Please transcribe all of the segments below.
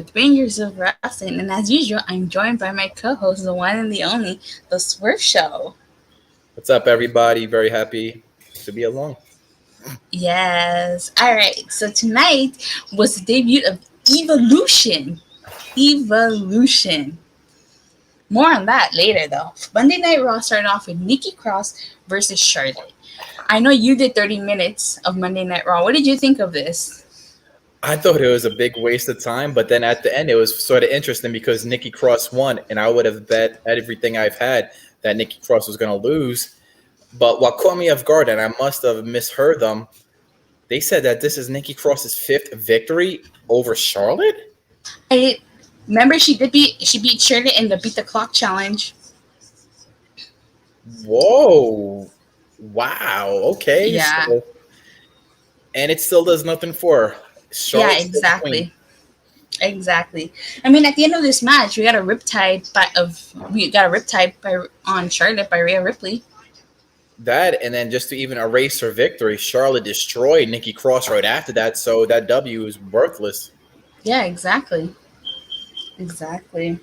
with Bangers of Wrestling. And as usual, I'm joined by my co-host, the one and the only, the Swerve Show. What's up, everybody? Very happy to be along. Yes. All right. So tonight was the debut of EVALution. EVALution. More on that later, though. Monday Night Raw started off with Nikki Cross versus Charlotte. I know you did 30 minutes of Monday Night Raw. What did you think of this? I thought it was a big waste of time, but then at the end, it was sort of interesting because Nikki Cross won, and I would have bet everything I've had that Nikki Cross was going to lose. But what caught me off guard, and I must have misheard them, they said that this is Nikki Cross's 5th victory over Charlotte? I remember she beat Charlotte in the Beat the Clock challenge. Whoa. Wow. Okay. Yeah. And it still does nothing for her. Yeah, exactly. Exactly. I mean, at the end of this match, we got a riptide on Charlotte by Rhea Ripley. That, and then just to even erase her victory, Charlotte destroyed Nikki Cross right after that, so that W is worthless. Yeah, exactly. Exactly.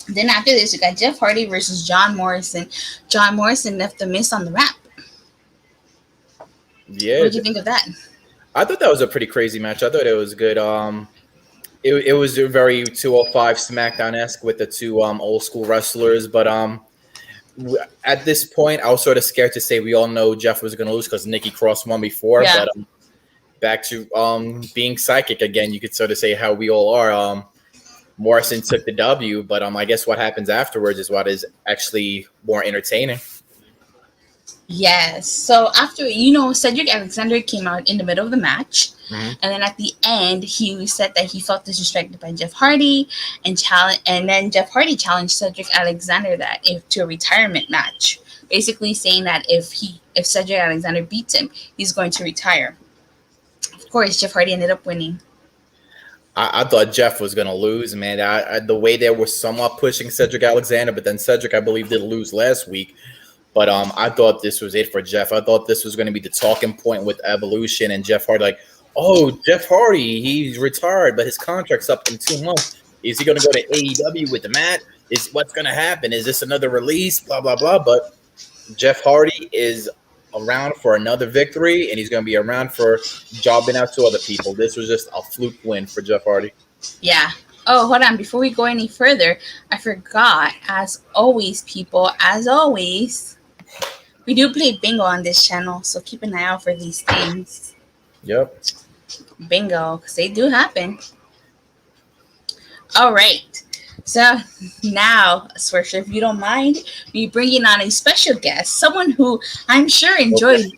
Then after this, we got Jeff Hardy versus John Morrison. John Morrison left the Miz on the ramp. Yeah. What did you think of that? I thought that was a pretty crazy match. I thought it was good. It was a very 205 SmackDown-esque with the two old school wrestlers, but at this point, I was sort of scared to say we all know Jeff was going to lose because Nikki Cross won before. Yeah. But back to being psychic again, you could sort of say how we all are. Morrison took the W, but I guess what happens afterwards is what is actually more entertaining. Yes. So after, Cedric Alexander came out in the middle of the match. Mm-hmm. And then at the end, he said that he felt disrespected by Jeff Hardy and then Jeff Hardy challenged Cedric Alexander to a retirement match, basically saying that if Cedric Alexander beats him, he's going to retire. Of course, Jeff Hardy ended up winning. I thought Jeff was going to lose, man. The way they were somewhat pushing Cedric Alexander, but then Cedric, I believe, did lose last week. But I thought this was it for Jeff. I thought this was going to be the talking point with EVALution and Jeff Hardy. Like, oh, Jeff Hardy, he's retired, but his contract's up in 2 months. Is he going to go to AEW with the mat? What's going to happen? Is this another release? Blah, blah, blah. But Jeff Hardy is around for another victory, and he's going to be around for jobbing out to other people. This was just a fluke win for Jeff Hardy. Yeah. Oh, hold on. Before we go any further, I forgot, as always, we do play bingo on this channel, so keep an eye out for these things. Yep. Bingo, because they do happen. All right. So now, Swerve, if you don't mind, we bringing on a special guest, someone who I'm sure enjoyed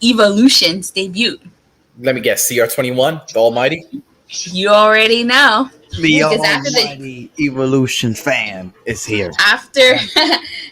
EVALution's debut. Let me guess, CR21, the Almighty? You already know. The almighty EVALution fan is here. After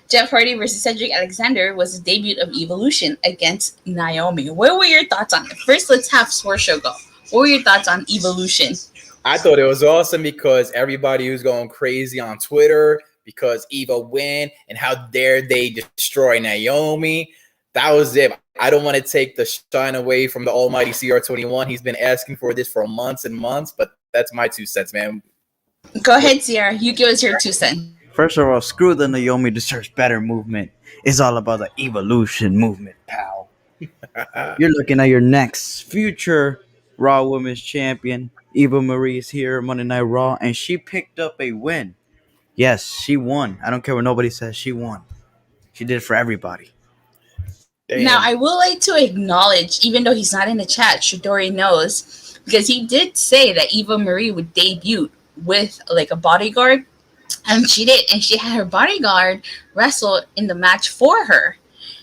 Jeff Hardy versus Cedric Alexander was the debut of EVALution against Naomi. What were your thoughts on it? First, let's have Swerve Show go. What were your thoughts on EVALution? I thought it was awesome because everybody was going crazy on Twitter because Eva win and how dare they destroy Naomi. That was it. I don't want to take the shine away from the almighty CR21. He's been asking for this for months and months, but that's my 2 cents, man. Go ahead, Sierra. You give us your 2 cents. First of all, screw the Naomi deserves better movement. It's all about the EVALution movement, pal. You're looking at your next future Raw Women's Champion. Eva Marie is here, Monday Night Raw, and she picked up a win. Yes, she won. I don't care what nobody says. She won. She did it for everybody. Damn. Now, I would like to acknowledge, even though he's not in the chat, Shidori knows, because he did say that Eva Marie would debut with like a bodyguard, and she did, and she had her bodyguard wrestle in the match for her.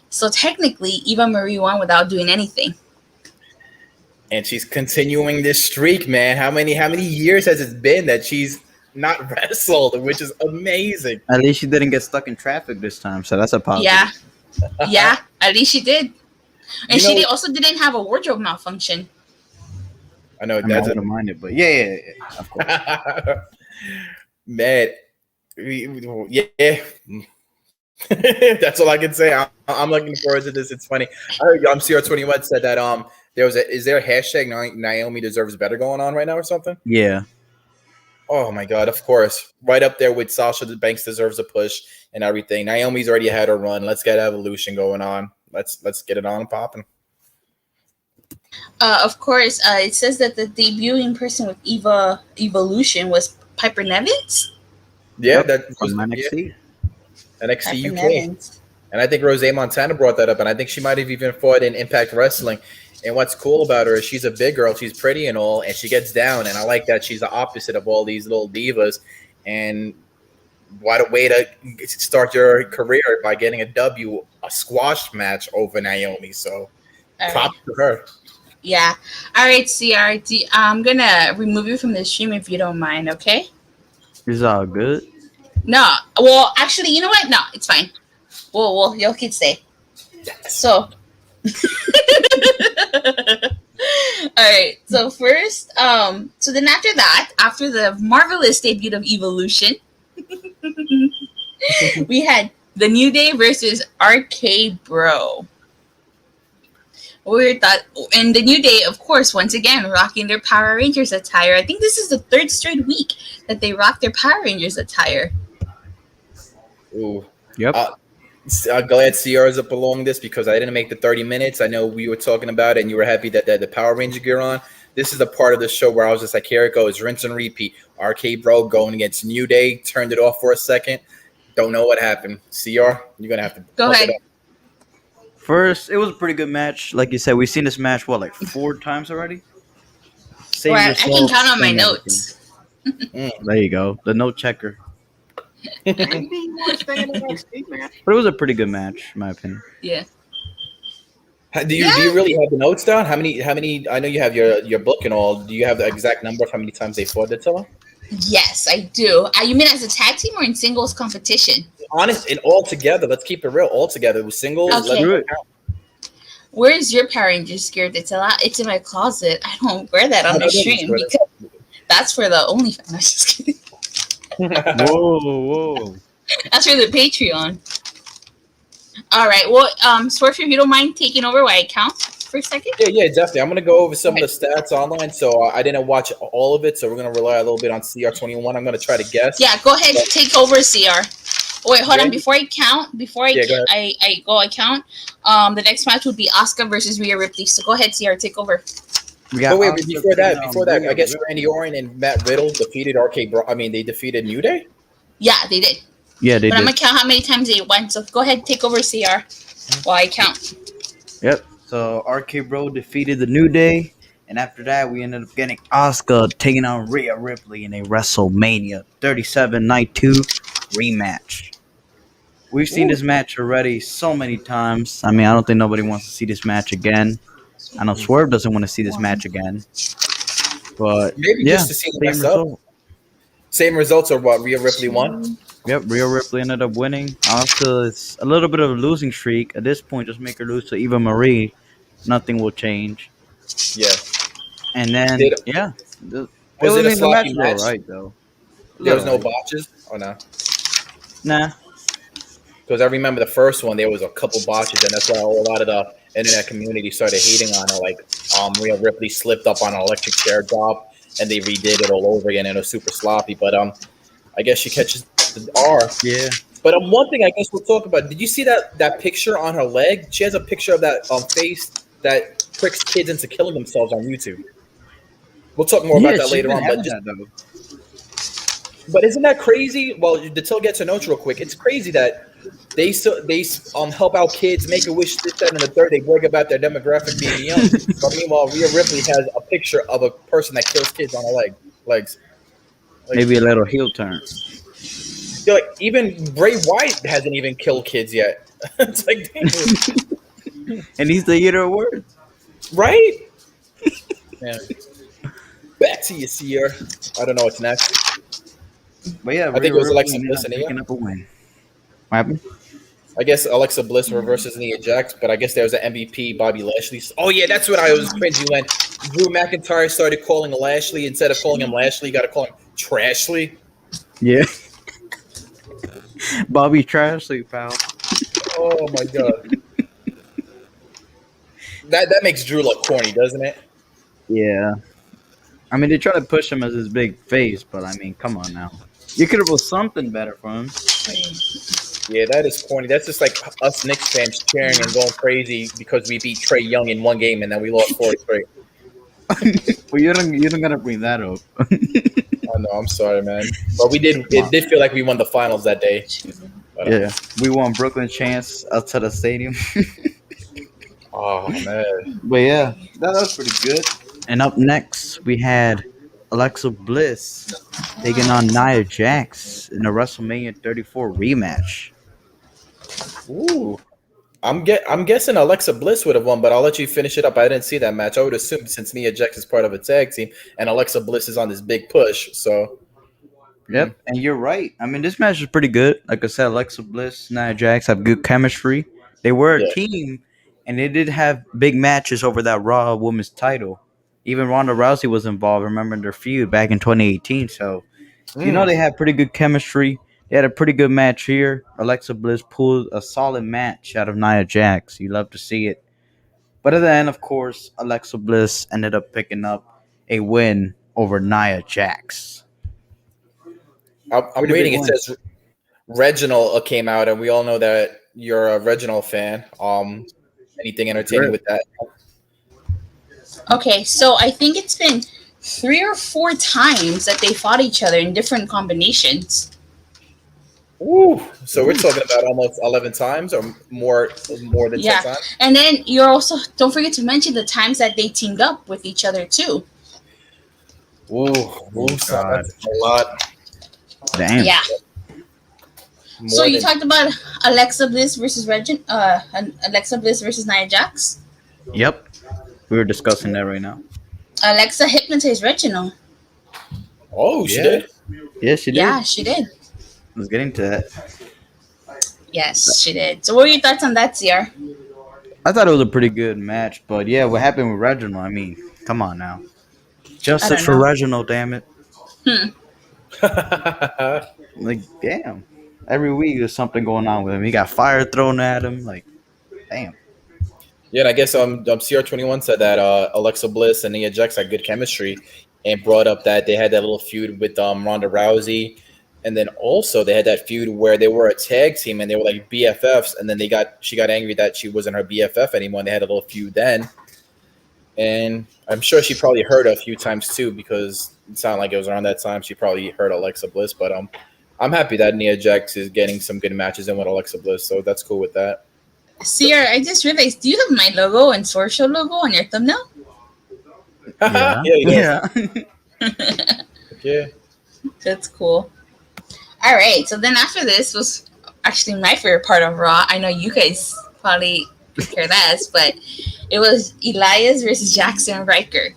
So technically, Eva Marie won without doing anything. And she's continuing this streak, man. How many years has it been that she's not wrestled, which is amazing. At least she didn't get stuck in traffic this time, so that's a positive. Yeah. Yeah, at least she did. And she also didn't have a wardrobe malfunction. I know. I wouldn't mind it, but yeah, of course. Man, yeah. That's all I can say. I'm looking forward to this. It's funny. I heard CR21 said that is there a hashtag Naomi deserves better going on right now or something? Yeah. Oh my God, of course. Right up there with Sasha Banks deserves a push and everything. Naomi's already had her run. Let's get EVALution going on. Let's get it on and popping. Of course, it says that the debuting person with EVALution was Piper Nevins. Yeah, Yep, that from was NXT. NXT Piper UK. Nevins. And I think Rose Montana brought that up, and I think she might have even fought in Impact Wrestling. And what's cool about her is she's a big girl, she's pretty and all, and she gets down. And I like that she's the opposite of all these little divas. And what a way to start your career by getting a squash match over Naomi. So All right. props to her. Yeah. All right, CR. I'm gonna remove you from the stream if you don't mind. Okay. Is all good. No. Well, actually, you know what? No, it's fine. Well, y'all can stay. So. All right. So first, so then after that, after the marvelous debut of EVALution, we had the New Day versus RK Bro. We thought, and the New Day, of course, once again rocking their Power Rangers attire. I think this is the third straight week that they rock their Power Rangers attire. Ooh. Yep. I'm glad CR's up along this because I didn't make the 30 minutes. I know we were talking about it and you were happy that the Power Ranger gear on. This is the part of the show where I was just like, here it goes, rinse and repeat. RK Bro going against New Day, turned it off for a second. Don't know what happened. CR, you're going to have to go ahead. First, it was a pretty good match. Like you said, we've seen this match, like 4 times already? Same well, I can count on my notes. There you go. The note checker. But it was a pretty good match, in my opinion. Yeah. Do you really have the notes down? How many? I know you have your book and all. Do you have the exact number of how many times they fought Attila? Yes, I do. You mean as a tag team or in singles competition? Honest, and all together. Let's keep it real. All together with singles. Okay. Where's your Power Rangers gear, Attila? It's in my closet. I don't wear that on the stream because that's for the OnlyFans. I'm just kidding. Whoa. That's for the Patreon. All right. Well, Swerve, if you don't mind taking over while I count for a second. Yeah, definitely. I'm going to go over some of the stats online. So I didn't watch all of it. So we're going to rely a little bit on CR21. I'm going to try to guess. Yeah, go ahead. Take over, CR. Oh, wait, hold on. Before I count, I count. The next match would be Asuka versus Rhea Ripley. So go ahead, CR. Take over. But wait, before that, I guess Randy Orton and Matt Riddle defeated RK Bro. I mean, they defeated New Day? Yeah, they did. Yeah, they did. But I'm going to count how many times they won. So go ahead, take over, CR, while I count. Yep. So RK Bro defeated the New Day. And after that, we ended up getting Asuka taking on Rhea Ripley in a WrestleMania 37 Night 2 rematch. We've seen this match already so many times. I mean, I don't think nobody wants to see this match again. I know Swerve doesn't want to see this match again. But maybe just to see the mess up. Same results are what Rhea Ripley won? Yep, Rhea Ripley ended up winning. Asuka is a little bit of a losing streak. At this point, just make her lose to Eva Marie. Nothing will change. Yeah. And then, was it a sloppy match? Right, though. There was no botches? Oh, no? Nah. Because I remember the first one, there was a couple botches, and that's why a lot of the internet community started hating on her. Like, Rhea Ripley slipped up on an electric chair drop, and they redid it all over again, and it was super sloppy. But I guess she catches the R. Yeah. But one thing I guess we'll talk about. Did you see that picture on her leg? She has a picture of that face that tricks kids into killing themselves on YouTube. We'll talk more about that later on. But isn't that crazy? Well, until get to notes real quick, it's crazy that they help out kids, make a wish, this, that, and the third. They brag about their demographic being young. But meanwhile, Rhea Ripley has a picture of a person that kills kids on her legs. Like, maybe a little heel turn. You're like, even Bray Wyatt hasn't even killed kids yet. It's like, damn. And he's the eater of words. Right? Yeah. Back to you, Seer. I don't know what's next. But yeah, I think it was Alexa Bliss and picking up a win. What happened? I guess Alexa Bliss reverses Nia Jax, but I guess there was an MVP, Bobby Lashley. Oh, yeah, that's what I was cringy when Drew McIntyre started calling Lashley. Instead of calling him Lashley, you got to call him Trashley. Yeah. Bobby Trashley, pal. Oh, my God. That makes Drew look corny, doesn't it? Yeah. I mean, they try to push him as his big face, but I mean, come on now. You could have put something better for him. Yeah, that is corny. That's just like us Knicks fans cheering and going crazy because we beat Trey Young in one game and then we lost 4 straight. Well, you don't gotta bring that up. Oh no, I'm sorry, man. But we did. It did feel like we won the finals that day. But, Yeah, we won Brooklyn chance outside the stadium. oh man. But yeah, that was pretty good. And up next, we had Alexa Bliss taking on Nia Jax in a WrestleMania 34 rematch. Ooh. I'm guessing Alexa Bliss would have won, but I'll let you finish it up. I didn't see that match. I would assume since Nia Jax is part of a tag team and Alexa Bliss is on this big push, so Yep, and you're right. I mean, this match is pretty good. Like I said, Alexa Bliss, Nia Jax have good chemistry. They were a yeah. team, and they did have big matches over that Raw Women's title. Even Ronda Rousey was involved. Remember their feud back in 2018. So, they had pretty good chemistry. They had a pretty good match here. Alexa Bliss pulled a solid match out of Nia Jax. You love to see it. But at the end, of course, Alexa Bliss ended up picking up a win over Nia Jax. I'm Pretty reading. big It win. says Reginald came out, and we all know that you're a Reginald fan. Anything entertaining with that? Okay, so I think it's been 3 or 4 times that they fought each other in different combinations. Ooh, so we're talking about almost 11 times or more than 10 times. And then you're also don't forget to mention the times that they teamed up with each other too. So that's a lot. Damn. Yeah. More So you than- talked about Alexa Bliss versus Alexa Bliss versus Nia Jax. Yep. We were discussing that right now. Alexa hypnotized Reginald. Oh, she Yeah. did. Yes, she did. Yeah, she did. Let's get into that. Yes, she did. So what were your thoughts on that, CR? I thought it was a pretty good match, but yeah, what happened with Reginald? I mean, come on now. Justice for know. Reginald, damn it. Like, damn. Every week there's something going on with him. He got fire thrown at him. Like, damn. Yeah, and I guess CR21 said that Alexa Bliss and Nia Jax had good chemistry, and brought up that they had that little feud with Ronda Rousey, and then also they had that feud where they were a tag team and they were like BFFs, and then she got angry that she wasn't her BFF anymore, and they had a little feud then. And I'm sure she probably heard a few times too, because it sounded like it was around that time she probably heard Alexa Bliss. But I'm happy that Nia Jax is getting some good matches in with Alexa Bliss, so that's cool with that. CR, I just realized, do you have my logo and Swerve Show logo on your thumbnail? Yeah, you do. Yeah. Yeah. That's cool. All right, so then after this was actually my favorite part of Raw. I know you guys probably could care less, but it was Elias versus Jackson Riker.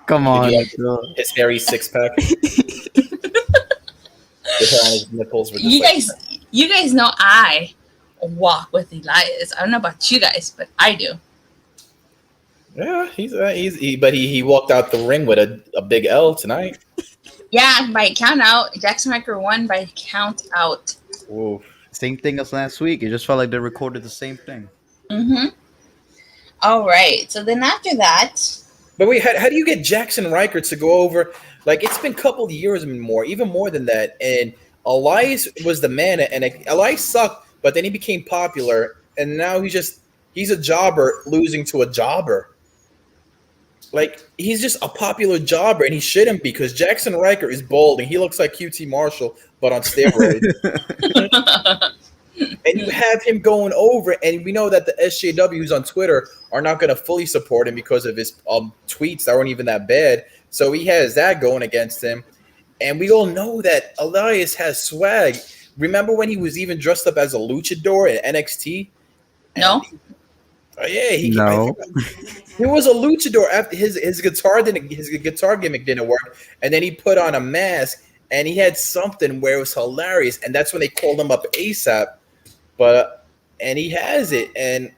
Come on. Did you like his hairy six pack? The hair on his nipples were just You guys know I walk with Elias. I don't know about you guys, but I do. Yeah, he walked out the ring with a big L tonight. Yeah, by count out, Jackson Riker won by count out. Ooh. Same thing as last week. It just felt like they recorded the same thing. Mm-hmm. All right. So then after that, But wait, how do you get Jackson Riker to go over? Like, it's been a couple of years and more, even more than that. And Elias was the man, and Elias sucked, but then he became popular, and now he's a jobber losing to a jobber. Like, he's just a popular jobber, and he shouldn't be, because Jackson Riker is bald, and he looks like QT Marshall, but on steroids. And you have him going over, and we know that the SJWs on Twitter are not going to fully support him because of his tweets that weren't even that bad. So he has that going against him. And we all know that Elias has swag. Remember when he was even dressed up as a luchador at NXT? no. He No. was a luchador after his guitar gimmick didn't work, and then he put on a mask, and he had something where it was hilarious, and that's when they called him up ASAP. And he has it, and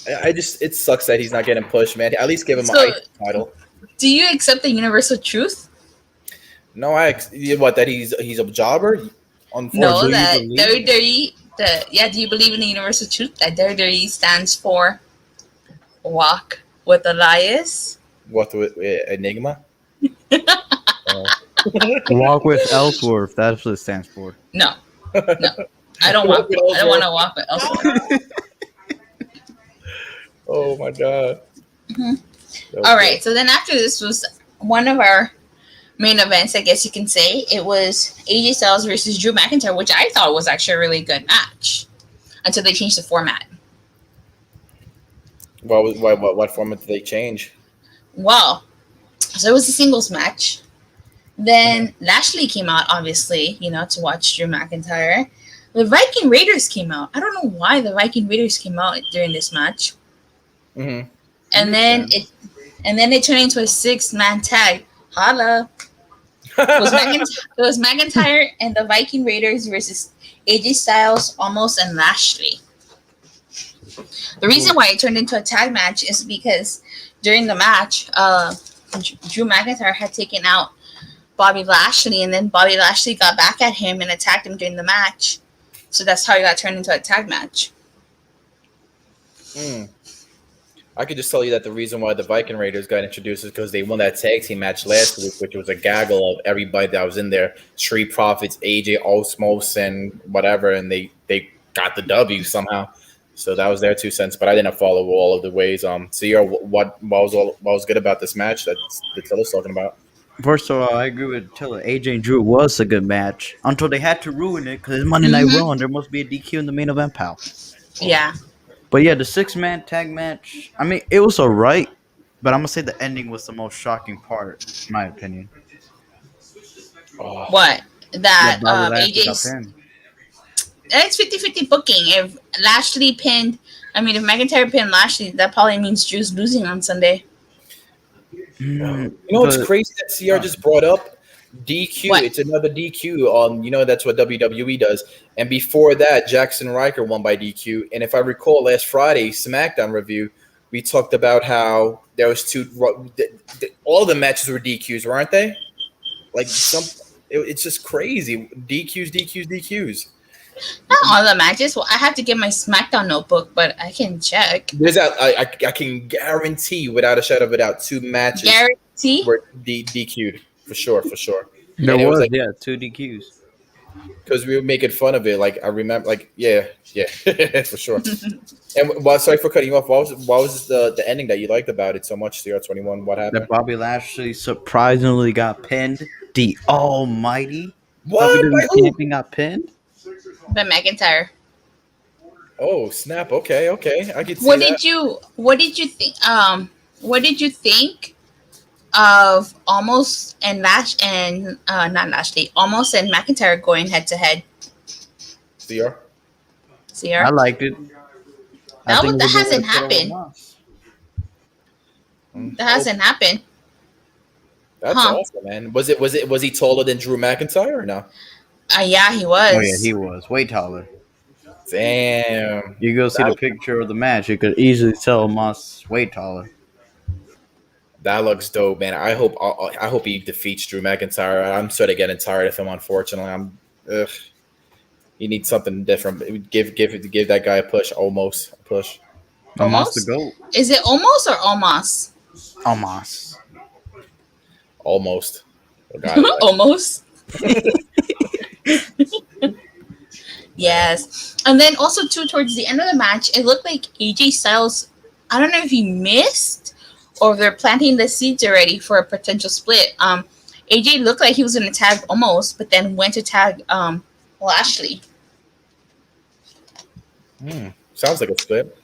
it sucks that he's not getting pushed, man. At least give him an IC title. Do you accept the universal truth? No, that he's a jobber? No, that WWE. Do you believe in the universal truth that WWE stands for walk with Elias? What with Enigma? Walk with Ellsworth. That's what it stands for. No, no, I don't Walk walk. with I don't want Ellsworth. to walk with Ellsworth. Oh my god. Mhm. That was All good. right. So then after this was one of our main events, I guess you can say. It was AJ Styles versus Drew McIntyre, which I thought was actually a really good match until they changed the format. What format did they change? Well, so it was a singles match. Then Lashley came out, obviously, to watch Drew McIntyre. The Viking Raiders came out. I don't know why the Viking Raiders came out during this match. Mm-hmm. And then it turned into a 6-man tag. Holla. It was McIntyre and the Viking Raiders versus AJ Styles, Almost, and Lashley. The reason why it turned into a tag match is because during the match, Drew McIntyre had taken out Bobby Lashley, and then Bobby Lashley got back at him and attacked him during the match. So that's how it got turned into a tag match. I could just tell you that the reason why the Viking Raiders got introduced is because they won that tag team match last week, which was a gaggle of everybody that was in there. Street Profits, AJ Osmos, and whatever, and they got the W somehow. So that was their 2 cents, but I didn't follow all of the ways. CR, what was good about this match that Tilla's talking about? First of all, I agree with Tilla. AJ and Drew was a good match until they had to ruin it because it's Monday Night Raw and there must be a DQ in the main event, pal. Yeah. But yeah, the 6-man tag match, I mean, it was alright, but I'm going to say the ending was the most shocking part, in my opinion. What? That AJ's... It's 50-50 booking. If McIntyre pinned Lashley, that probably means Drew's losing on Sunday. You know what's crazy that CR just brought up? DQ. What? It's another DQ. That's what WWE does. And before that, Jackson Riker won by DQ. And if I recall, last Friday SmackDown review, we talked about how there was all the matches were DQs, weren't they? It's just crazy. DQs. Not all the matches. Well, I have to get my SmackDown notebook, but I can check. I can guarantee, without a shadow of a doubt, 2 matches were DQ'd for sure. There was 2 DQs. Because we were making fun of it. I remember, for sure. And sorry for cutting you off. What was the ending that you liked about it so much? CR21. What happened? That Bobby Lashley surprisingly got pinned. The Almighty. What? WWE champion got pinned. By McIntyre. Oh snap! Okay. I can see What that. did you think? What did you think of Almost and not Lashley? Almost and McIntyre going head to head. CR. I liked it. That hasn't happened. That hasn't happened. That's awesome, man. Was he taller than Drew McIntyre or no? Yeah, he was. Oh yeah, he was way taller. Damn. You go see the picture of the match, you could easily tell Moss way taller. That looks dope, man. I hope he defeats Drew McIntyre. I'm sort of getting tired of him, unfortunately. He needs something different. Give that guy a push. Almost a push. Almost the GOAT. Is it almost or almost? Almost. Almost. Yes. And then also too, towards the end of the match, it looked like AJ Styles, I don't know if he missed or they're planting the seeds already for a potential split. AJ looked like he was going to tag Almost, but then went to tag Lashley. Sounds like a split.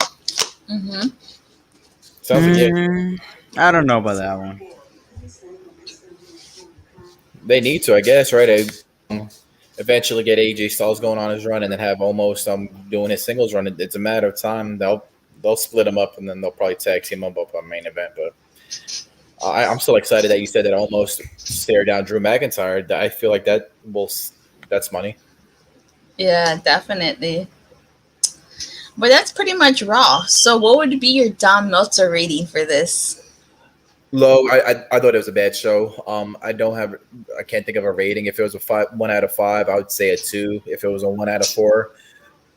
Sounds like I don't know about that one. They need to, I guess, right? Eventually get AJ Styles going on his run and then have Almost doing his singles run. It's a matter of time. They'll split him up and then they'll probably tag team him up on main event. But I'm still excited that you said that Almost stare down Drew McIntyre. I feel like that's money. Yeah, definitely. But that's pretty much Raw. So what would be your Dom Meltzer rating for this? Low. I thought it was a bad show. I can't think of a rating. If it was a 1 out of 5, I would say a 2. If it was a 1 out of 4,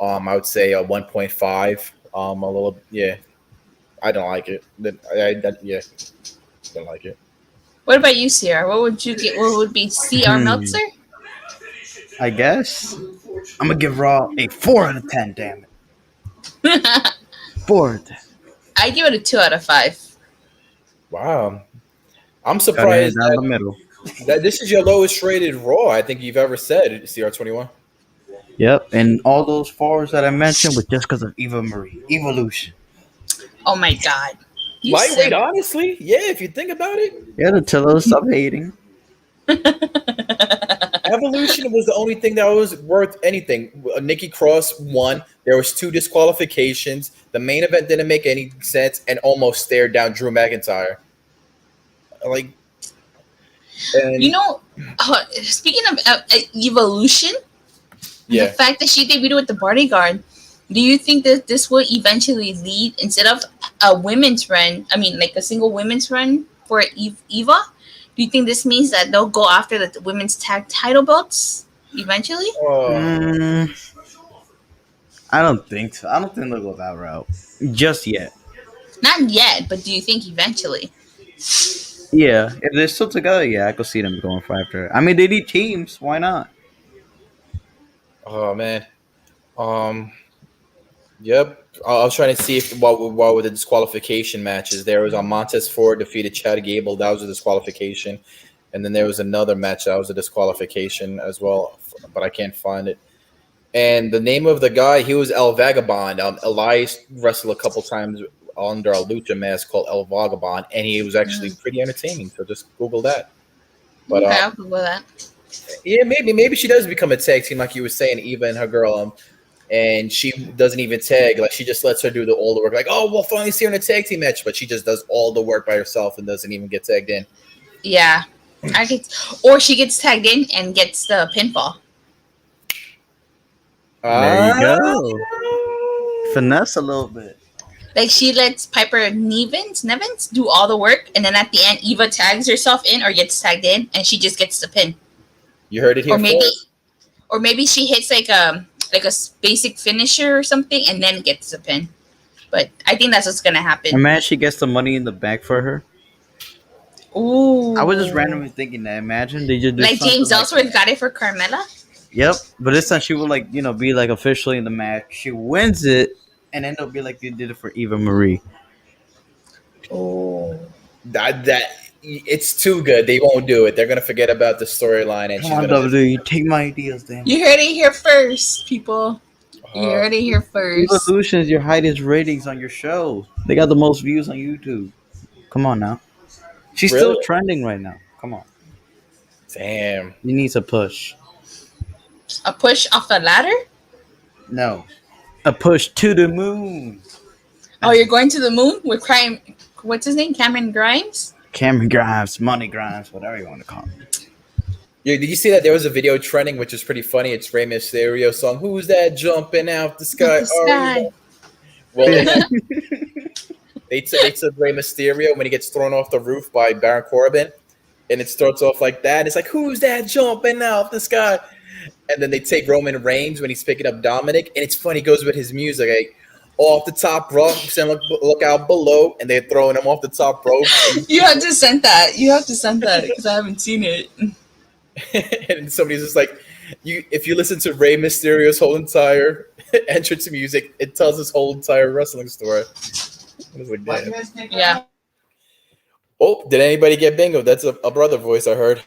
I would say a 1.5. I don't like it. Don't like it. What about you, CR? What would you get? What would be CR Meltzer? I guess I'm gonna give Raw a 4 out of 10. Damn it, 4 out of 10. I give it a 2 out of 5. Wow. I'm Cutting it surprised down the middle. that this is your lowest rated Raw I think you've ever said, CR21. Yep, and all those fours that I mentioned was just because of Eva Marie. EVALution. Oh my god. You Lightweight, simp. honestly. Yeah, if you think about it. Yeah, to tell us stop hating. Evolution was the only thing that was worth anything. Nikki Cross won. There was 2 disqualifications. The main event didn't make any sense and almost stared down Drew McIntyre. Like, and You know, speaking of evolution, the yeah. fact that she debuted with the bodyguard, do you think that this will eventually lead, instead of a women's run, I mean, like a single women's run for Eva? Do you think this means that they'll go after the women's tag title belts eventually? I don't think so. I don't think they'll go that route just yet. Not yet, but do you think eventually? Yeah, if they're still together, yeah, I could see them going for after. I mean, they need teams. Why not? Oh man. Yep. I was trying to see if what were the disqualification matches. There was Montez Ford defeated Chad Gable. That was a disqualification. And then there was another match that was a disqualification as well, but I can't find it. And the name of the guy, he was El Vagabond. Elias wrestled a couple times under a lucha mask called El Vagabond, and he was actually pretty entertaining. So just Google that. But Okay, I'll Google that. yeah, maybe she does become a tag team, like you were saying, Eva and her girl. And she doesn't even tag. Like, she just lets her do all the work. Like, oh, we'll finally see her in a tag team match. But she just does all the work by herself and doesn't even get tagged in. Yeah. Or she gets tagged in and gets the pinfall. There you go. Finesse a little bit. Like, she lets Piper Nevins do all the work, and then at the end, Eva tags herself in or gets tagged in, and she just gets the pin. You heard it here first. Or maybe she hits like a basic finisher or something, and then gets the pin. But I think that's what's gonna happen. Imagine she gets the money in the bank for her. Ooh. I was just randomly thinking that. Imagine they just do like James like Ellsworth got it for Carmella. Yep, but this time she will be like officially in the match. She wins it, and then they'll be like they did it for Eva Marie. Oh, That it's too good. They won't do it. They're gonna forget about the storyline. And Come on, WWE, take my ideas, then. You heard it here first, people. You heard it here first. EVALution is your highest ratings on your show. They got the most views on YouTube. Come on now. She's still trending right now. Come on. Damn. You need a push. A push off the ladder? No. A push to the moon. Oh, you're going to the moon with crime? What's his name? Cameron Grimes? Cameron Grimes, Money Grimes, whatever you want to call him. Yeah, did you see that there was a video trending, which is pretty funny? It's Rey Mysterio's song, "Who's That Jumping Out the Sky?" Well, they took Rey Mysterio when he gets thrown off the roof by Baron Corbin, and it starts off like that. It's like, "Who's that jumping out the sky?" And then they take Roman Reigns when he's picking up Dominic, and it's funny. He goes with his music, like, off the top rope, saying look out below, and they're throwing him off the top rope. You have to send that. You have to send that because I haven't seen it. And somebody's just like, if you listen to Rey Mysterio's whole entire entrance music, it tells his whole entire wrestling story. I was like, damn. Yeah. Oh, did anybody get bingo? That's a brother voice I heard.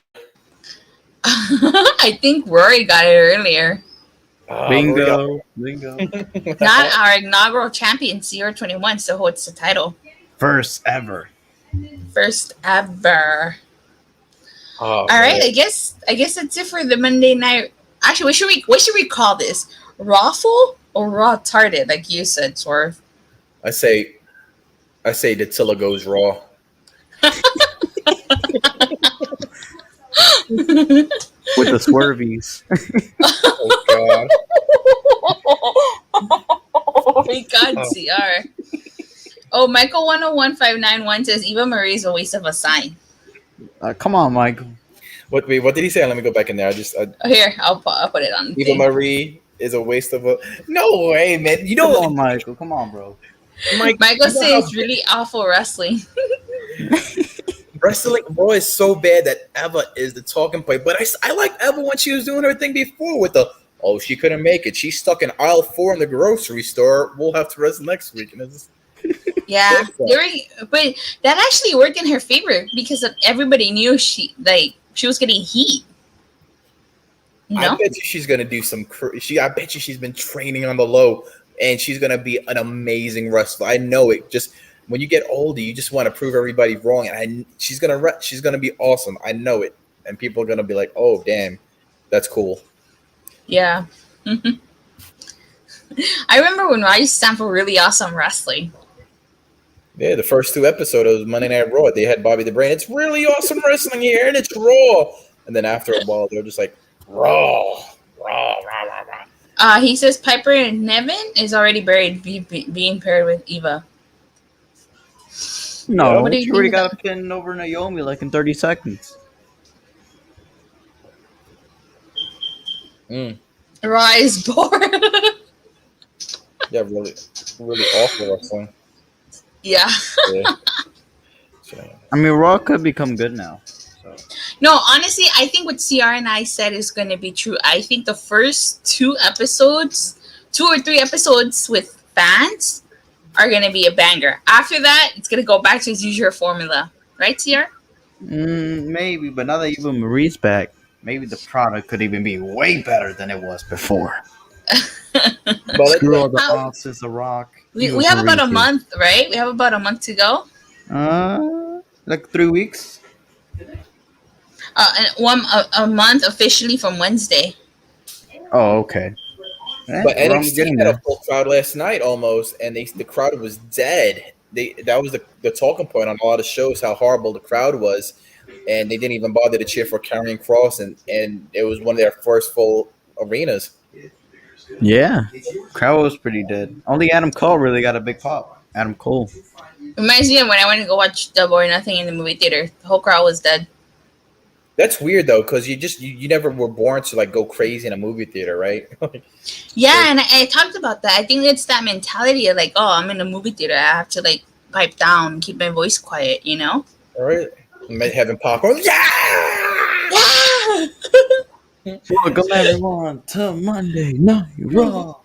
I think Rory got it earlier. Bingo. Not our inaugural champion, CR21, still holds the title. First ever. Oh, all right, I guess that's it for the Monday night. Actually, what should we call this? Rawful or raw tarded, like you said, Swerve? I say the Tilla goes raw. With the swervies. Oh god. Oh my god, CR. Oh, Michael 101591 says Eva Marie is a waste of a sign. Come on, Michael. What did he say? Let me go back in there. Here, I'll put it on. Eva Marie is a waste of a. No way, man. You know, come on, Michael. Come on, bro. Michael says really awful wrestling. Wrestling Raw is so bad that Eva is the talking point. But I like Eva when she was doing her thing before with the, oh, she couldn't make it. She's stuck in aisle 4 in the grocery store. We'll have to wrestle next week. And it's Yeah, but that actually worked in her favor because everybody knew she was getting heat. You know? I bet you she's gonna do some. I bet you she's been training on the low, and she's gonna be an amazing wrestler. I know it. Just when you get older, you just want to prove everybody wrong, and she's gonna be awesome. I know it, and people are gonna be like, "Oh, damn, that's cool." Yeah. I remember when I used to stand for really awesome wrestling. Yeah, the first 2 episodes of Monday Night Raw, they had Bobby the Brain. It's really awesome wrestling here, and it's Raw. And then after a while, they're just like, Raw. He says Piper and Nevin is already buried, being paired with Eva. No, What do you she already think got a pin over Naomi like in 30 seconds. Raw is bored. Yeah, really, really awful wrestling. Yeah. I mean, Raw could become good now. So. No, honestly, I think what CR and I said is going to be true. I think the first 2 or 3 episodes with fans are going to be a banger. After that, it's going to go back to its usual formula. Right, CR? Maybe, but now that even Marie's back, maybe the product could even be way better than it was before. Screw all the offs, The Rock. We have about a month, right? We have about a month to go. Like 3 weeks. And a month officially from Wednesday. Oh, okay. But NXT had a full crowd last night almost, and the crowd was dead. That was the talking point on a lot of shows, how horrible the crowd was, and they didn't even bother to cheer for Karrion Kross, and it was one of their first full arenas. Yeah, crowd was pretty dead. Only Adam Cole really got a big pop. Adam Cole. Reminds me of when I went to go watch Double or Nothing in the movie theater. The whole crowd was dead. That's weird though, because you never were born to like go crazy in a movie theater, right? Yeah, and I talked about that. I think it's that mentality of like, oh, I'm in a movie theater. I have to like pipe down and keep my voice quiet, you know? All right. Having popcorn. Yeah! Welcome everyone to Monday Night Raw.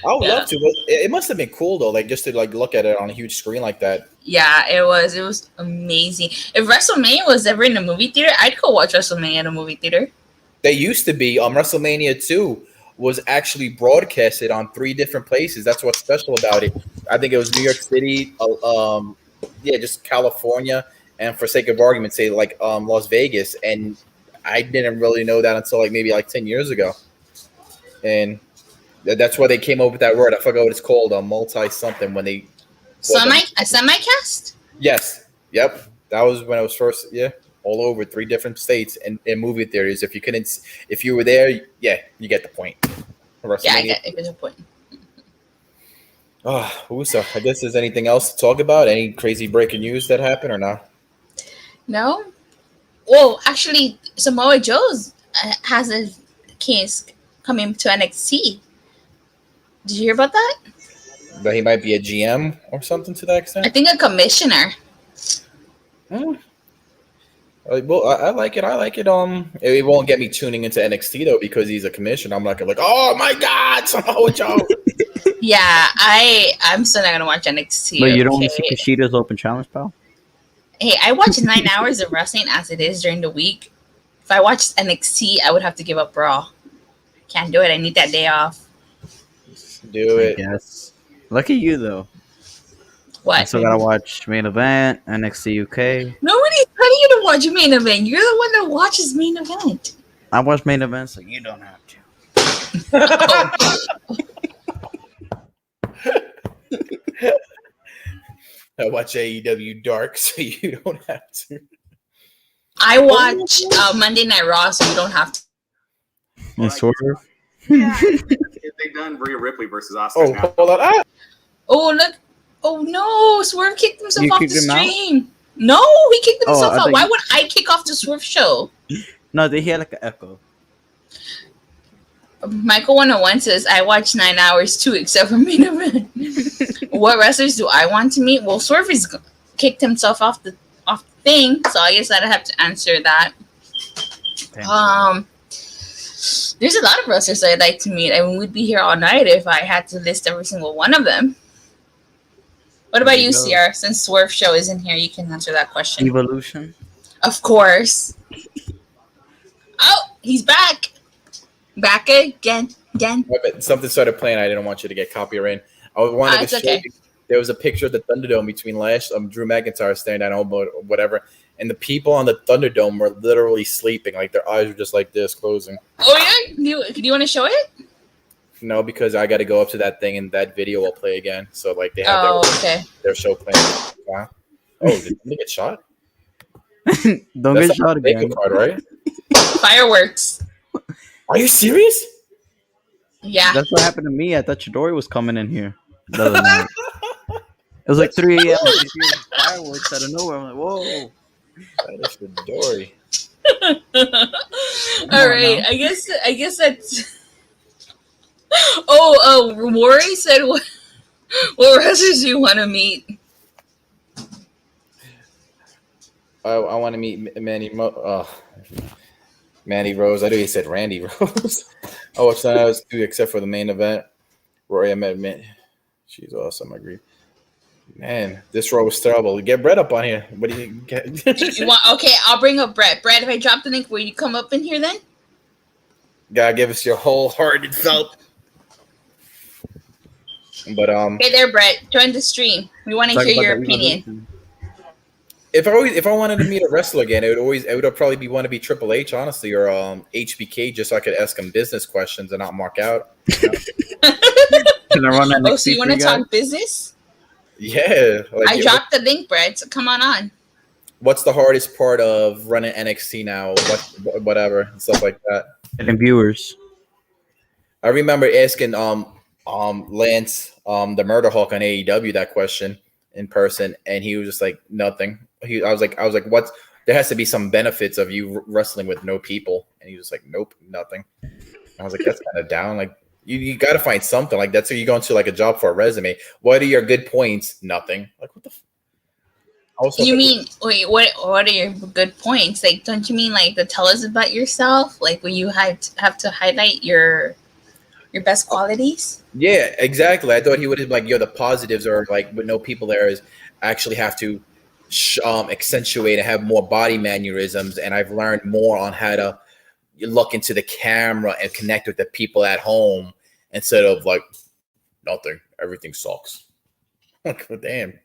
I would love to. But it must have been cool though, like just to like look at it on a huge screen like that. Yeah, it was. It was amazing. If WrestleMania was ever in a movie theater, I'd go watch WrestleMania in a movie theater. They used to be. WrestleMania 2 was actually broadcasted on 3 different places. That's what's special about it. I think it was New York City, just California, and for sake of argument, say like Las Vegas. And I didn't really know that until maybe 10 years ago. And that's why they came up with that word. I forgot what it's called, multi-something when they... A semi-cast? Yes. Yep. That was when I was first, all over 3 different states and movie theaters. If you were there, yeah, you get the point. Yeah, I get the point. So I guess there's anything else to talk about? Any crazy breaking news that happened or not? No. Well, actually, Samoa Joe's has a case coming to NXT. Did you hear about that? That he might be a GM or something to that extent? I think a commissioner. Well, I like it. It won't get me tuning into NXT though because he's a commissioner. I'm not gonna oh my God, Samoa Joe. Yeah, I'm still not gonna watch NXT. But you don't want to see Kushida's open challenge, pal? Hey, I watch 9 hours of wrestling as it is during the week. If I watched NXT, I would have to give up Raw. Can't do it. I need that day off. Do it. Yes. Lucky you though. What? I still gotta watch Main Event, NXT UK. Nobody's telling you to watch Main Event. You're the one that watches Main Event. I watch Main Event, so you don't have to. I watch AEW Dark, so you don't have to. I watch Monday Night Raw, so you don't have to. And Swerve. Yeah, they've done Rhea Ripley versus Asuka. Hold on. Oh, look. Oh, no. Swerve kicked himself off the stream. Out? No, he kicked himself out. Why would I kick off the Swerve show? No, they hear like an echo. Michael 101 says, I watch 9 hours too, except for Main Event. What wrestlers do I want to meet? Well, Swerve has kicked himself off thing, so I guess I'd have to answer that. There's a lot of wrestlers I'd like to meet. I mean, we'd be here all night if I had to list every single one of them. What about you, CR? Since Swerve Show isn't here, you can answer that question. EVALution? Of course. Oh, he's back. Back again. Something started playing. I didn't want you to get copyright. I wanted to show you. There was a picture of the Thunderdome between Drew McIntyre standing down home or whatever, and the people on the Thunderdome were literally sleeping. Like their eyes were just like this, closing. Oh yeah, do you want to show it? No, because I got to go up to that thing and that video will play again. So like they have their show playing. Wow. Oh, did they get shot? Don't get shot again. Card, right? Fireworks. Are you serious? Yeah. That's what happened to me. I thought Chidori was coming in here the other night. It was like 3 a.m. Fireworks out of nowhere. I'm like, whoa. That is Chidori. All right. Now. I guess that's. Oh, Rory said, what wrestlers do you want to meet? I want to meet Mandy Rose. I knew he said Randy Rose. I watched that else too, except for the main event. Rory, I met. She's awesome. I agree. Man, this Raw was terrible. Get Brett up on here. What do you get? Okay, I'll bring up Brett. Brett, if I drop the link, will you come up in here then? Gotta give us your wholehearted self. But hey there, Brett. Join the stream. We want to hear your opinion. If I wanted to meet a wrestler again, it would probably want to be Triple H, honestly, or HBK, just so I could ask him business questions and not mark out. You know? Can I run that so you want to talk business? Yeah. I dropped the link, Brett. So come on. What's the hardest part of running NXT now? Whatever stuff like that. And viewers. I remember asking Lance the Murder Hawk on AEW that question in person, and he was just like nothing. I was like, what? There has to be some benefits of you wrestling with no people, and he was like, nope, nothing. I was like, that's kind of down. Like you got to find something like that. So you go into like a job for a resume. What are your good points? Nothing. Like what the? You mean wait? What are your good points? Like, don't you mean like to tell us about yourself? Like when you have to highlight your best qualities? Yeah, exactly. I thought he would have like, the positives are like with no people there is actually have to accentuate and have more body mannerisms. And I've learned more on how to look into the camera and connect with the people at home instead of like nothing. Everything sucks. Like, damn.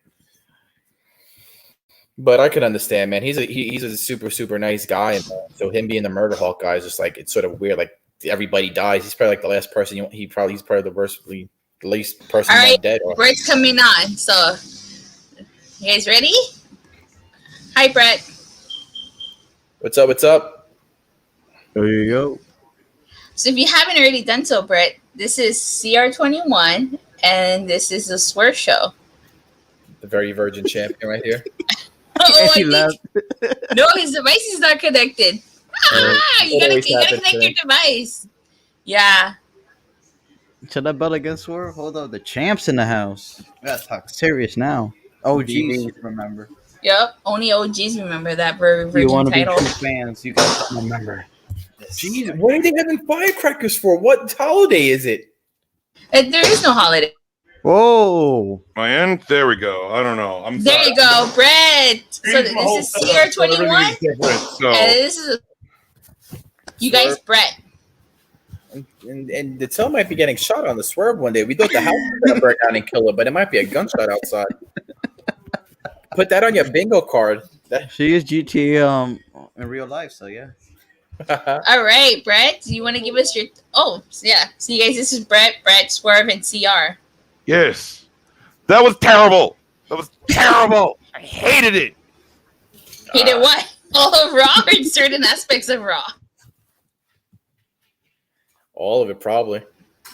But I could understand, man. He's a super, super nice guy. And so him being the Murder Hawk guy is just like, it's sort of weird. Like, everybody dies. He's probably like the last person. He's probably the least person dead. Brett's coming on. So, you guys ready? Hi, Brett. What's up? What's up? There you go. So, if you haven't already done so, Brett, this is CR21, and this is the Swerve Show. The very virgin champion right here. No, his device is not connected. You gotta connect your device. Yeah. Should I bet against Swerve? Hold up, the champ's in the house. We gotta talk serious now. OGs remember. Yep, only OGs remember that virgin title. You want to be true fans, you gotta remember. Jeez, what are they having firecrackers for? What holiday is it? There is no holiday. Whoa. My end? There we go. I don't know. There you go, Brett. So this is CR21. And this is you guys, Brett. And the tail might be getting shot on the Swerve one day. We thought the house was going to burn down and kill her, but it might be a gunshot outside. Put that on your bingo card. She is GTA in real life, so yeah. All right, Brett. Do you want to give us your? Oh, yeah. So you guys, this is Brett, Swerve, and CR. Yes, that was terrible. I hated it. Hated what? All of Raw or certain aspects of Raw? All of it, probably.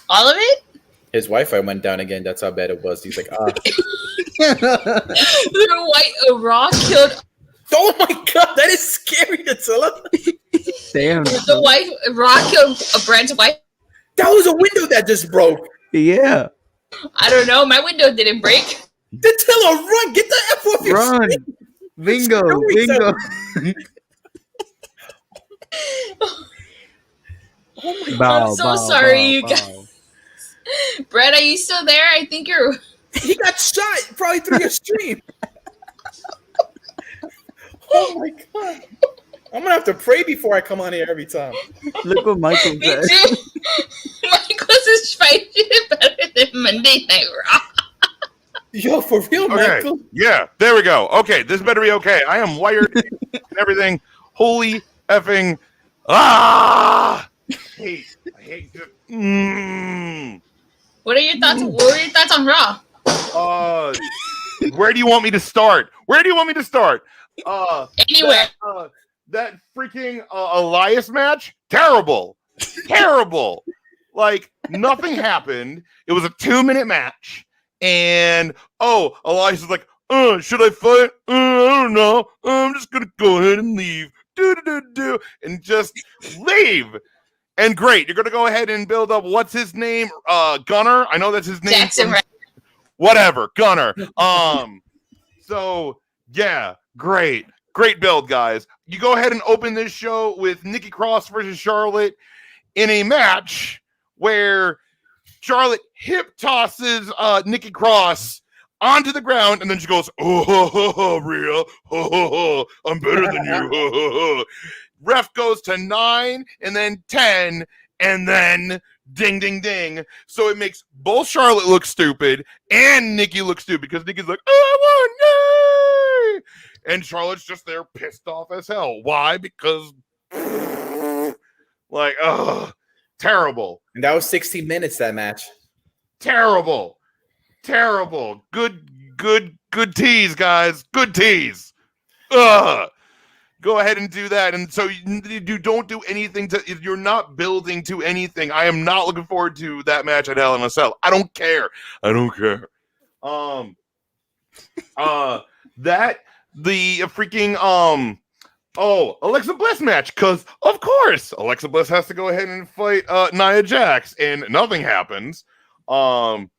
All of it? His Wi-Fi went down again. That's how bad it was. He's like, Raw killed. Oh my god, that is scary, Attila. Damn. Raw killed Brett's wife. That was a window that just broke. Yeah. I don't know. My window didn't break. Attila, run! Get the F off your screen. Bingo, Really? bingo. Oh my Bow, I'm so bow, sorry, bow, you bow. guys. Brett, are you still there? I think you're. He got shot probably through your stream. Oh my god. I'm gonna have to pray before I come on here every time. Look what Michael Me said. too. Michael's is fighting better than Monday Night Raw. Yo, for real, Okay. Michael. Yeah, there we go. Okay, this better be okay. I am wired and everything. Holy effing I hate this. What are your thoughts? What were your thoughts on Raw? Where do you want me to start? Anywhere. That freaking Elias match, terrible. Like nothing happened. It was a 2-minute match, and Elias is like, should I fight? I don't know. I'm just gonna go ahead and leave. And just leave. And great, you're gonna go ahead and build up. What's his name? Gunner. I know that's his name. Jackson, right? Whatever, Gunner. So yeah, great build, guys. You go ahead and open this show with Nikki Cross versus Charlotte in a match where Charlotte hip tosses Nikki Cross onto the ground, and then she goes, Rhea, I'm better than you. Ref goes to 9, and then 10, and then ding, ding, ding. So it makes both Charlotte look stupid and Nikki look stupid because Nikki's like, I won, yay! And Charlotte's just there pissed off as hell. Why? Because, like, terrible. And that was 60 minutes, that match. Terrible. Good tease, guys. Good tease. Go ahead and do that. And so you don't do anything you're not building to anything. I am not looking forward to that match at Hell in a Cell. I don't care. The freaking Alexa Bliss match, because of course Alexa Bliss has to go ahead and fight Nia Jax, and nothing happens. And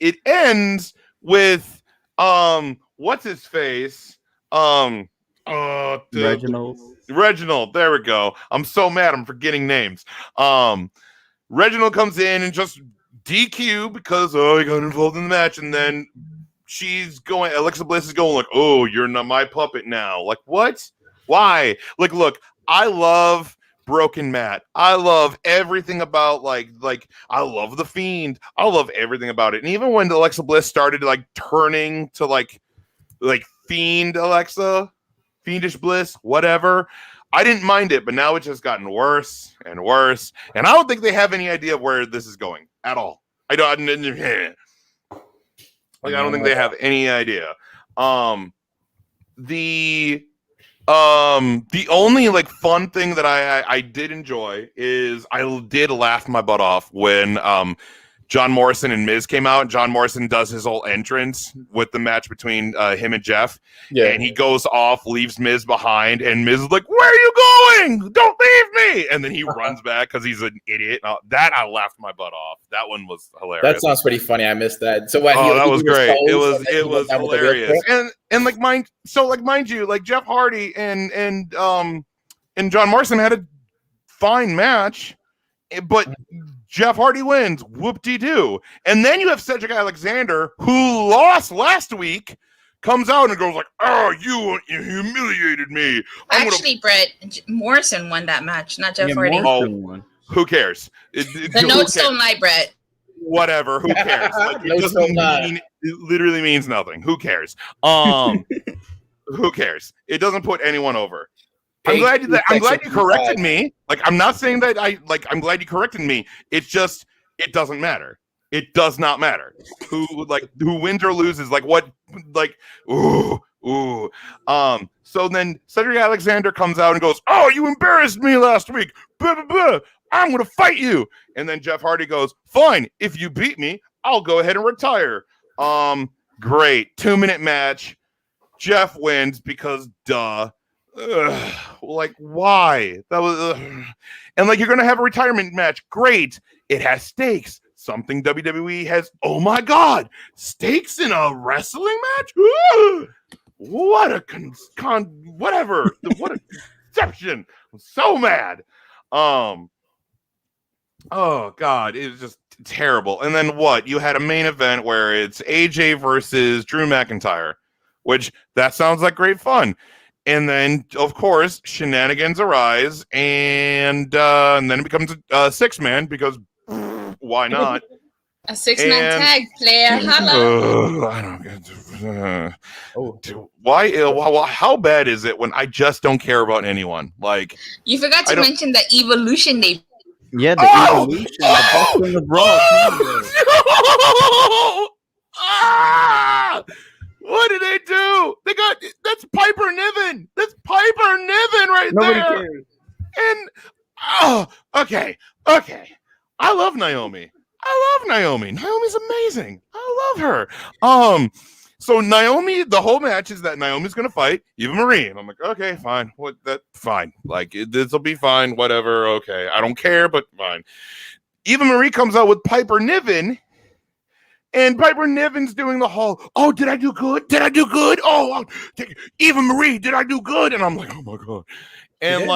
it ends with what's his face? Reginald, there we go. I'm so mad I'm forgetting names. Reginald comes in and just DQ because he got involved in the match, and then Alexa Bliss is going like, you're not my puppet now. Like, what? Why? Like, look, I love Broken Matt. I love everything about like I love the Fiend. I love everything about it. And even when Alexa Bliss started like turning to like Fiend Alexa, Fiendish Bliss, whatever, I didn't mind it, but now it's just gotten worse and worse. And I don't think they have any idea of where this is going at all. I don't think they have any idea. The only like fun thing that I did enjoy is I did laugh my butt off when John Morrison and Miz came out. John Morrison does his whole entrance with the match between him and Jeff. Yeah. And he goes off, leaves Miz behind, and Miz is like, where are you going? Don't leave me. And then he runs back because he's an idiot. That I laughed my butt off. That one was hilarious. That sounds pretty funny. I missed that. So what? That was great. It was hilarious. And like mind you, like Jeff Hardy and John Morrison had a fine match, but Jeff Hardy wins. Whoop-de-doo. And then you have Cedric Alexander, who lost last week, comes out and goes like, you humiliated me. Actually, Brett, Morrison won that match, not Jeff Hardy. Won. Who cares? The notes don't lie, Brett. Whatever. Who cares? Like, it literally means nothing. Who cares? Who cares? It doesn't put anyone over. I'm glad you corrected me. Like, I'm not saying that I'm glad you corrected me. It's just, it doesn't matter. It does not matter who wins or loses. Like what? Like, ooh. So then Cedric Alexander comes out and goes, you embarrassed me last week. Blah, blah, blah. I'm going to fight you. And then Jeff Hardy goes, fine. If you beat me, I'll go ahead and retire. Great. 2-minute match. Jeff wins because duh. Like, why? That was and like, you're gonna have a retirement match. Great. It has stakes. Something WWE has. Oh my god, stakes in a wrestling match. what a whatever. What a deception. I'm so mad. Oh God, it was just terrible. And then what? You had a main event where it's AJ versus Drew McIntyre, which that sounds like great fun. And then, of course, shenanigans arise, and then it becomes a six-man because why not? A 6-man tag player. Hello. I don't get. Why? How bad is it when I just don't care about anyone? Like, you forgot to mention the EVALution they. Yeah, the EVALution, the best in the Raw. What did they do? That's Piper Niven. That's Piper Niven right Nobody there. cares. And okay. I love Naomi. Naomi's amazing. I love her. So Naomi, the whole match is that Naomi's gonna fight Eva Marie, and I'm like, okay, fine. Fine. Like this will be fine. Whatever. Okay, I don't care, but fine. Eva Marie comes out with Piper Niven. And Piper Niven's doing the whole, oh, did I do good? Oh, Eva Marie, did I do good? And I'm like, oh my God. And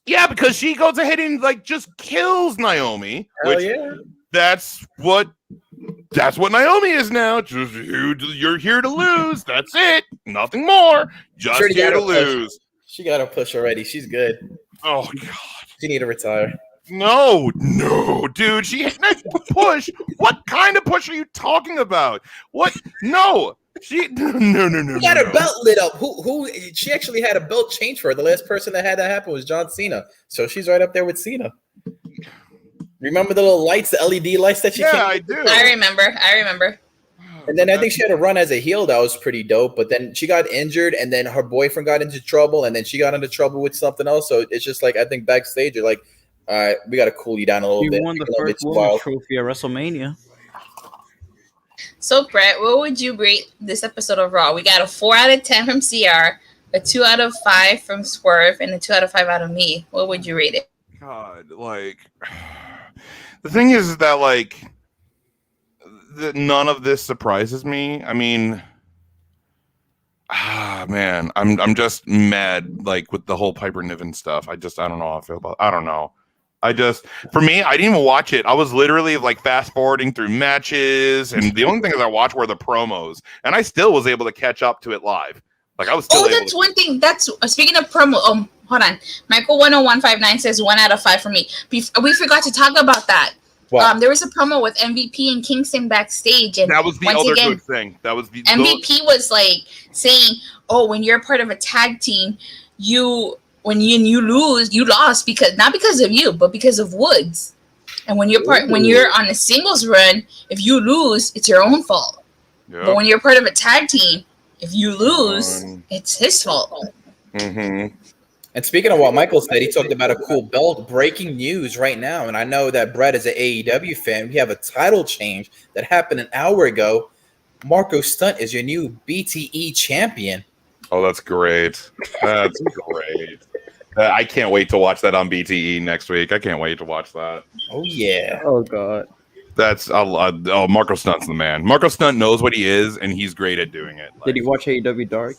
yeah, because she goes ahead and like just kills Naomi. Hell yeah. That's what Naomi is now. Just you're here to lose. That's it. Nothing more. Just here to lose. She got a push already. She's good. Oh God. She need to retire. No, dude. She had a push. What kind of push are you talking about? What? No. She got her belt lit up. Who? She actually had a belt change for her. The last person that had that happen was John Cena. So she's right up there with Cena. Remember the little lights, the LED lights that she? Yeah, I do. I remember. And then I think she had a run as a heel that was pretty dope. But then she got injured, and then her boyfriend got into trouble, and then she got into trouble with something else. So it's just like I think backstage you're like, all right, we got to cool you down a little bit. She won the first women's trophy at WrestleMania. So, Brett, what would you rate this episode of Raw? We got a 4 out of 10 from CR, a 2 out of 5 from Swerve, and a 2 out of 5 out of me. What would you rate it? God, like, the thing is that, like, none of this surprises me. I mean, man, I'm just mad, like, with the whole Piper Niven stuff. I don't know how I feel about it. I don't know. For me, I didn't even watch it. I was literally like fast forwarding through matches, and the only things I watched were the promos, and I still was able to catch up to it live. Like I was still. That's one thing. That's speaking of promo. Hold on. Michael 10159 says 1 out of 5 for me. We forgot to talk about that. Wow. There was a promo with MVP and Kingston backstage, and that was the other good thing. That was the MVP was like saying, "Oh, when you're part of a tag team, when you lose, you lost because not because of you, but because of Woods. And when you're on a singles run, if you lose, it's your own fault. Yep. But when you're part of a tag team, if you lose, it's his fault." Mm-hmm. And speaking of what Michael said, he talked about a cool belt. Breaking news right now, and I know that Brett is an AEW fan. We have a title change that happened an hour ago. Marco Stunt is your new BTE champion. Oh, that's great. That's great. I can't wait to watch that on BTE next week. I can't wait to watch that. Oh, yeah. Oh, God. That's Marco Stunt's the man. Marco Stunt knows what he is, and he's great at doing it. Like, did he watch AEW Dark?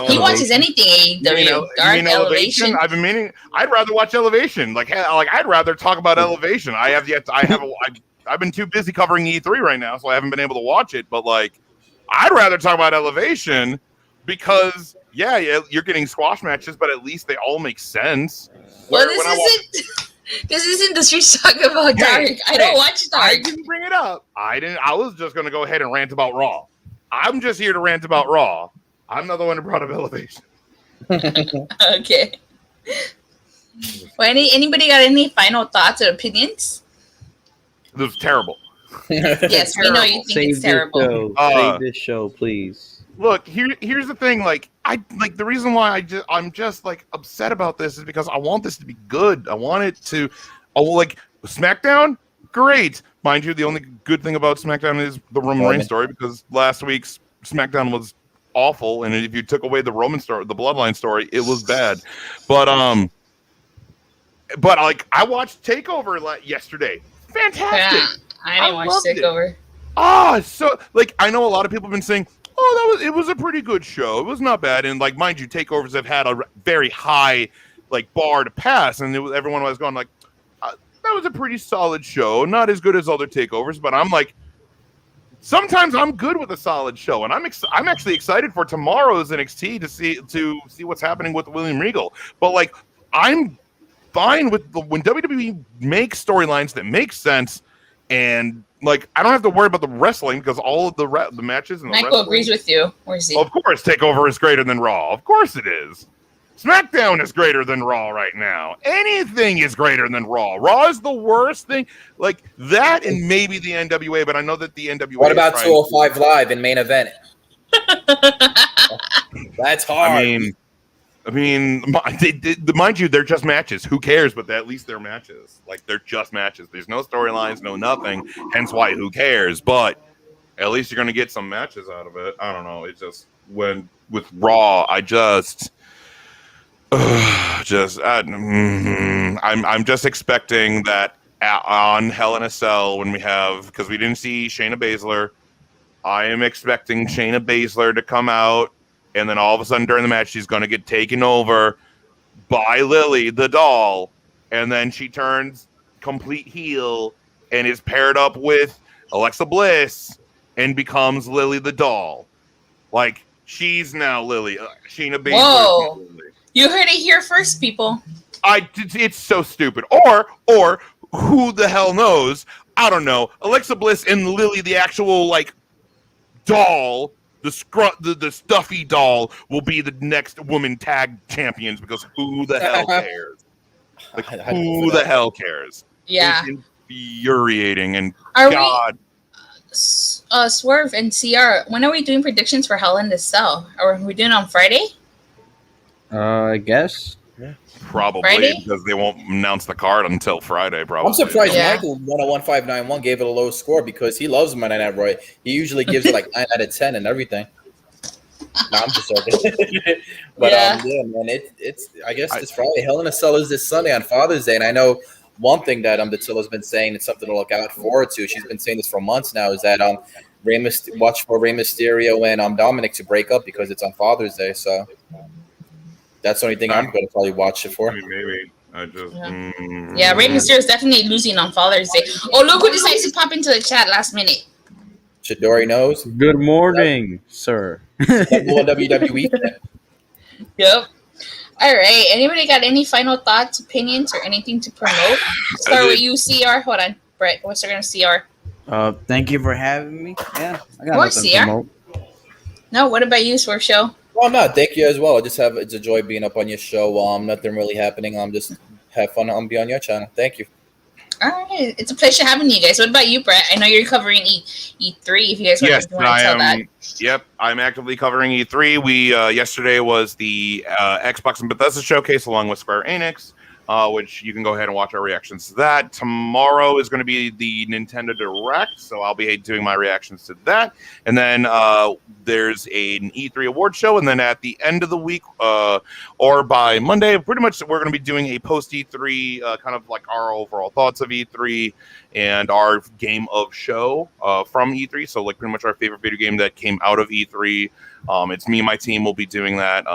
He watches anything AEW. Dark, Elevation. I've been meaning. I'd rather watch Elevation. Like I'd rather talk about Elevation. I've been too busy covering E3 right now, so I haven't been able to watch it. But like, I'd rather talk about Elevation because yeah, you're getting squash matches, but at least they all make sense. Well, this isn't the street talk about Dark. I don't watch Dark. I didn't bring it up. I was just going to go ahead and rant about Raw. I'm just here to rant about Raw. I'm not the one who brought up Elevation. Okay. Well, anybody got any final thoughts or opinions? This was terrible. Yes, we know you think it's terrible. Save this show, please. Look, here's the thing. Like, the reason why I'm just like upset about this is because I want this to be good. I want it to, like SmackDown, great. Mind you, the only good thing about SmackDown is the Roman Reigns story because last week's SmackDown was awful, and if you took away the Roman story, the Bloodline story, it was bad. But like I watched Takeover yesterday. Fantastic. Yeah, I didn't watch Takeover. So like I know a lot of people have been saying, Oh, it was a pretty good show. It was not bad, and like mind you, takeovers have had a very high like bar to pass, and everyone was going like, that was a pretty solid show. Not as good as other takeovers, but I'm like, sometimes I'm good with a solid show, and I'm actually excited for tomorrow's NXT to see what's happening with William Regal. But like, I'm fine with when WWE makes storylines that make sense, and like I don't have to worry about the wrestling because all of the matches and Michael agrees with you. Where's he? Of course, Takeover is greater than Raw. Of course it is. SmackDown is greater than Raw right now. Anything is greater than Raw. Raw is the worst thing. Like that and maybe the NWA, but I know that the NWA. What about 205 Live in main event? That's hard. I mean, mind you, they're just matches. Who cares? But at least they're matches. Like they're just matches. There's no storylines, no nothing. Hence why who cares? But at least you're gonna get some matches out of it. I don't know. It's just with Raw, I'm just expecting that on Hell in a Cell when because we didn't see Shayna Baszler, I am expecting Shayna Baszler to come out, and then all of a sudden during the match she's going to get taken over by Lily the doll, and then she turns complete heel and is paired up with Alexa Bliss and becomes Lily the doll. Like she's now Lily. Shayna Baszler. Whoa. You heard it here first, people. It's so stupid. Or who the hell knows? I don't know. Alexa Bliss and Lily, the actual like doll, the stuffy doll, will be the next woman tag champions because who the hell cares? Like, who the hell cares? Yeah. It's infuriating and God. Swerve and CR. When are we doing predictions for Hell in the Cell? Are we doing it on Friday? I guess. Yeah. Probably Friday? because they won't announce the card until Friday. Probably. I'm surprised Michael 101.591 gave it a low score because he loves Monday Night Raw. He usually gives it like 9 out of 10 and everything. No, I'm just joking. But yeah, man, it's I guess this Friday. Hell in a Cell is this Sunday on Father's Day, and I know one thing that Datilla's been saying, it's something to look out forward to. She's been saying this for months now. Is that watch for Rey Mysterio and Dominic to break up because it's on Father's Day. So. That's the only thing I'm going to probably watch it for. I mean, maybe. I just... Yeah, Rey Mysterio is definitely losing on Father's Day. Oh, look who decides to pop into the chat last minute. Chidori knows. Good morning, sir. WWE. Yep. All right. Anybody got any final thoughts, opinions, or anything to promote? Start with you, CR. Hold on. Brett, what's going to CR? Thank you for having me. Yeah, I got nothing to promote. No, what about you, Swerve Show? Well, no, thank you as well. It's a joy being up on your show. Nothing really happening. Just have fun. Be on your channel. Thank you. All right, it's a pleasure having you guys. What about you, Brett? I know you're covering E3. If you guys want to tell that. Yep, I'm actively covering E3. We yesterday was the Xbox and Bethesda showcase along with Square Enix. Which you can go ahead and watch our reactions to that. Tomorrow is going to be the Nintendo Direct, so I'll be doing my reactions to that. And then there's an E3 award show, and then at the end of the week, or by Monday, pretty much we're going to be doing a post-E3, kind of like our overall thoughts of E3 and our game of show from E3. So like pretty much our favorite video game that came out of E3. It's me and my team will be doing that.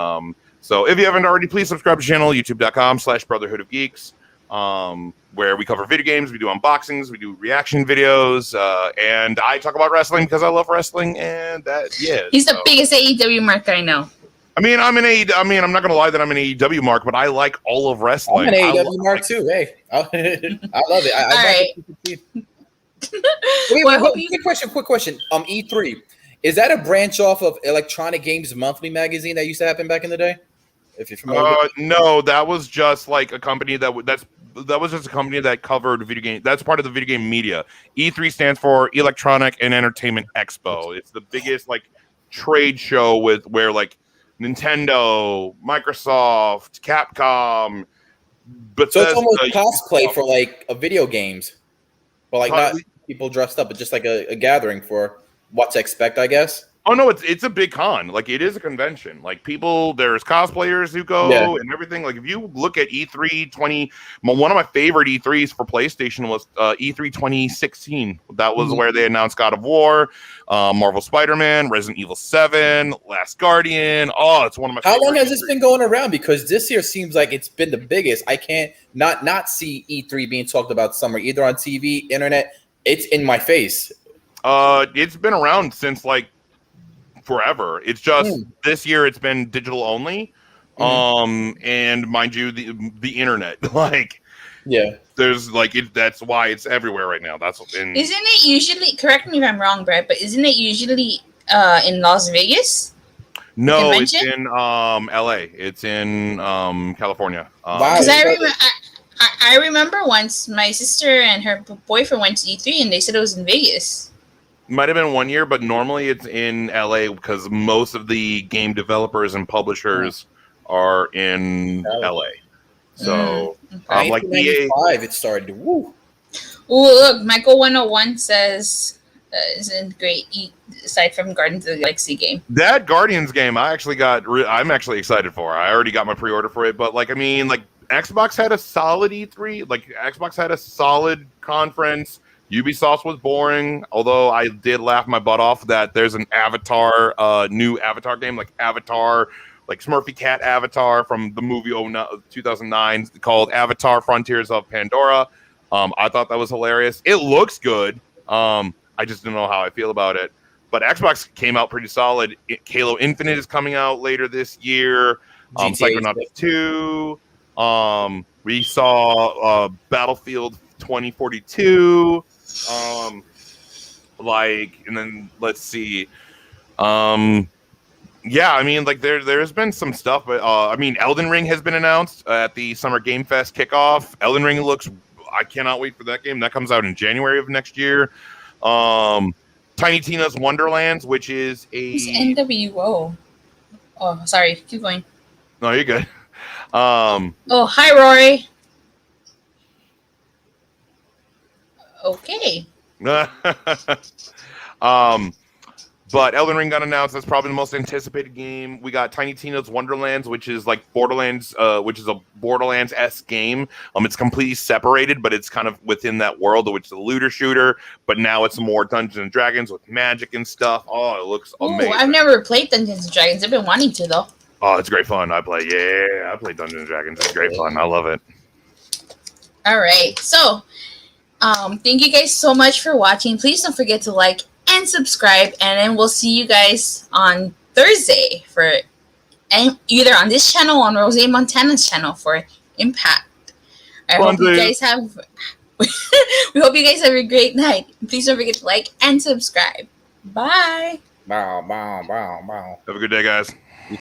So if you haven't already, please subscribe to the channel, youtube.com/Brotherhood of Geeks, where we cover video games, we do unboxings, we do reaction videos, and I talk about wrestling because I love wrestling, and he's the biggest AEW mark I know. I mean, I'm not gonna lie that I'm an AEW mark, but I like all of wrestling. I'm an AEW mark too. Hey, I love it. All right. Quick question. E3, is that a branch off of Electronic Games Monthly magazine that used to happen back in the day? If you're familiar. No, that was just like a company that was just a company that covered video game. That's part of the video game media. E3 stands for Electronic and Entertainment Expo. It's the biggest like trade show where like Nintendo, Microsoft, Capcom, Bethesda. So it's almost cosplay for like a video games, but like not people dressed up, but just like a gathering for what to expect, I guess. Oh no, it's a big con. Like it is a convention. Like people, there's cosplayers who go and everything. Like if you look at E3 20, one of my favorite E3s for PlayStation was E3 2016. That was where they announced God of War, Marvel Spider-Man, Resident Evil 7, Last Guardian. Oh, it's one of my. How long has this been going around? Because this year seems like it's been the biggest. I can't not see E3 being talked about somewhere, either on TV, internet. It's in my face. It's been around since like forever. It's just this year it's been digital only. And mind you, the internet, like there's like that's why it's everywhere right now. Isn't it usually, correct me if I'm wrong, Brett, but isn't it usually in Las Vegas? No, it's in LA. It's in California. Because I remember once my sister and her boyfriend went to E3 and they said it was in Vegas. Might have been 1 year, but normally it's in LA because most of the game developers and publishers are in LA. So, like EA, it started. Woo. Ooh, look, Michael 101 says isn't great aside from Guardians of the Galaxy game. That Guardians game, I'm actually excited for. I already got my pre-order for it, but like, I mean, like Xbox had a solid E3. Like Xbox had a solid conference. Ubisoft was boring, although I did laugh my butt off that there's an Avatar, new Avatar game, like Avatar, like Smurfy Cat Avatar from the movie 2009 called Avatar Frontiers of Pandora. I thought that was hilarious. It looks good. I just don't know how I feel about it. But Xbox came out pretty solid. Halo Infinite is coming out later this year. Psychonauts 2. We saw Battlefield 2042. And then let's see. Yeah, I mean, like there's been some stuff, but I mean, Elden Ring has been announced at the Summer Game Fest kickoff. Elden Ring I cannot wait for that game. That comes out in January of next year. Tiny Tina's Wonderlands, which is It's NWO. Oh, sorry. Keep going. No, you're good. Oh, hi, Rory. Okay. But Elden Ring got announced. That's probably the most anticipated game. We got Tiny Tina's Wonderlands, which is like Borderlands, which is a Borderlands-esque game. It's completely separated, but it's kind of within that world, which is a looter shooter. But now it's more Dungeons and Dragons with magic and stuff. Oh, it looks amazing. I've never played Dungeons and Dragons. I've been wanting to though. Oh, it's great fun. I play Dungeons and Dragons. It's great fun. I love it. All right. So, thank you guys so much for watching. Please don't forget to like and subscribe, and then we'll see you guys on Thursday for either on this channel or on Rose Montana's channel for Impact. I hope you guys have we hope you guys have a great night. Please don't forget to like and subscribe. Bye. Bow, bow, bow, bow. Have a good day, guys.